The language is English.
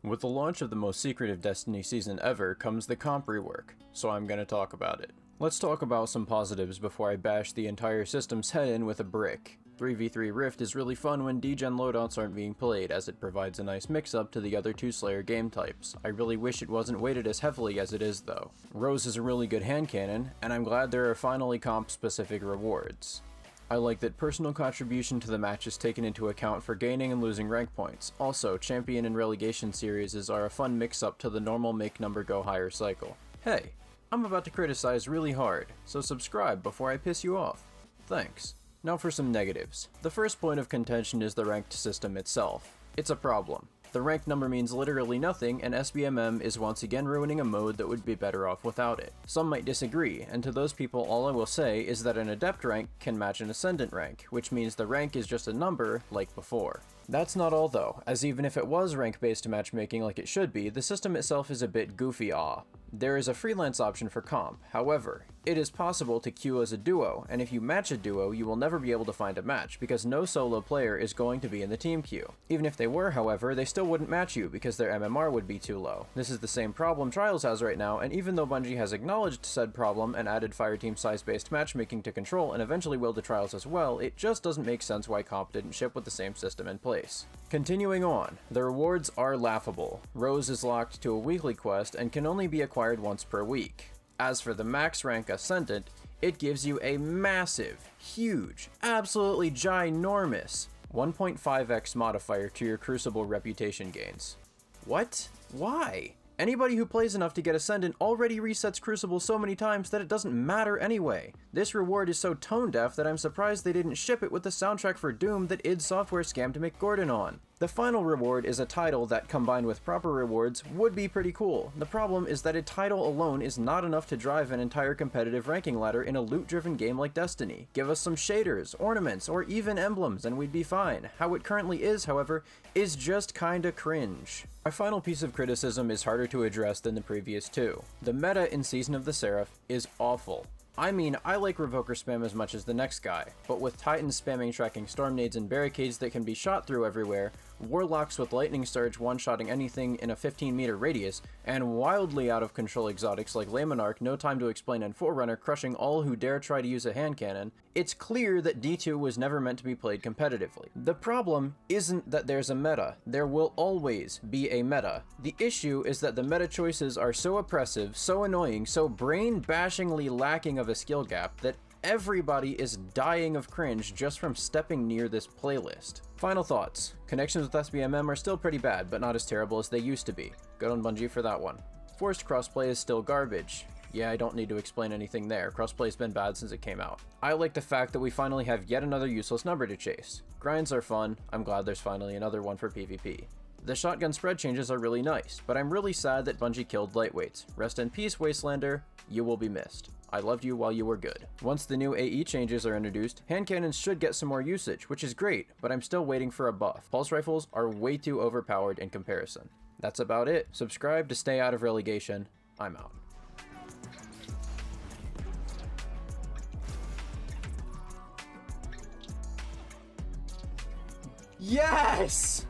With the launch of the most secretive Destiny season ever comes the comp rework, so I'm gonna talk about it. Let's talk about some positives before I bash the entire system's head in with a brick. 3v3 Rift is really fun when degen loadouts aren't being played, as it provides a nice mix-up to the other two Slayer game types. I really wish it wasn't weighted as heavily as it is though. Rose is a really good hand cannon, and I'm glad there are finally comp-specific rewards. I like that personal contribution to the match is taken into account for gaining and losing rank points. Also, champion and relegation series are a fun mix-up to the normal make number go higher cycle. Hey, I'm about to criticize really hard, so subscribe before I piss you off. Thanks. Now for some negatives. The first point of contention is the ranked system itself. It's a problem. The rank number means literally nothing, and SBMM is once again ruining a mode that would be better off without it. Some might disagree, and to those people all I will say is that an Adept rank can match an Ascendant rank, which means the rank is just a number like before. That's not all though, as even if it was rank-based matchmaking like it should be, the system itself is a bit goofy. There is a freelance option for comp, however, it is possible to queue as a duo, and if you match a duo, you will never be able to find a match, because no solo player is going to be in the team queue. Even if they were, however, they still wouldn't match you, because their MMR would be too low. This is the same problem Trials has right now, and even though Bungie has acknowledged said problem and added fireteam size-based matchmaking to Control and eventually will to Trials as well, it just doesn't make sense why comp didn't ship with the same system in place. Continuing on, the rewards are laughable. Rose is locked to a weekly quest and can only be acquired once per week. As for the max rank Ascendant, it gives you a massive, huge, absolutely ginormous 1.5x modifier to your Crucible reputation gains. What? Why? Anybody who plays enough to get Ascendant already resets Crucible so many times that it doesn't matter anyway. This reward is so tone-deaf that I'm surprised they didn't ship it with the soundtrack for Doom that id Software scammed McGordon on. The final reward is a title that, combined with proper rewards, would be pretty cool. The problem is that a title alone is not enough to drive an entire competitive ranking ladder in a loot-driven game like Destiny. Give us some shaders, ornaments, or even emblems and we'd be fine. How it currently is, however, is just kinda cringe. My final piece of criticism is harder to address than the previous two. The meta in Season of the Seraph is awful. I mean, I like Revoker spam as much as the next guy, but with Titans spamming tracking storm nades and barricades that can be shot through everywhere, Warlocks with lightning surge one-shotting anything in a 15-meter radius, and wildly out of control exotics like Lamanarch, No Time to Explain, and Forerunner crushing all who dare try to use a hand cannon, it's clear that D2 was never meant to be played competitively. The problem isn't that there's a meta. There will always be a meta. The issue is that the meta choices are so oppressive, so annoying, so brain-bashingly lacking of a skill gap that everybody is dying of cringe just from stepping near this playlist. Final thoughts. Connections with SBMM are still pretty bad, but not as terrible as they used to be. Good on Bungie for that one. Forced crossplay is still garbage. Yeah, I don't need to explain anything there. Crossplay's been bad since it came out. I like the fact that we finally have yet another useless number to chase. Grinds are fun. I'm glad there's finally another one for PvP. The shotgun spread changes are really nice, but I'm really sad that Bungie killed lightweights. Rest in peace, Wastelander. You will be missed. I loved you while you were good. Once the new AE changes are introduced, hand cannons should get some more usage, which is great, but I'm still waiting for a buff. Pulse rifles are way too overpowered in comparison. That's about it. Subscribe to stay out of relegation. I'm out. Yes!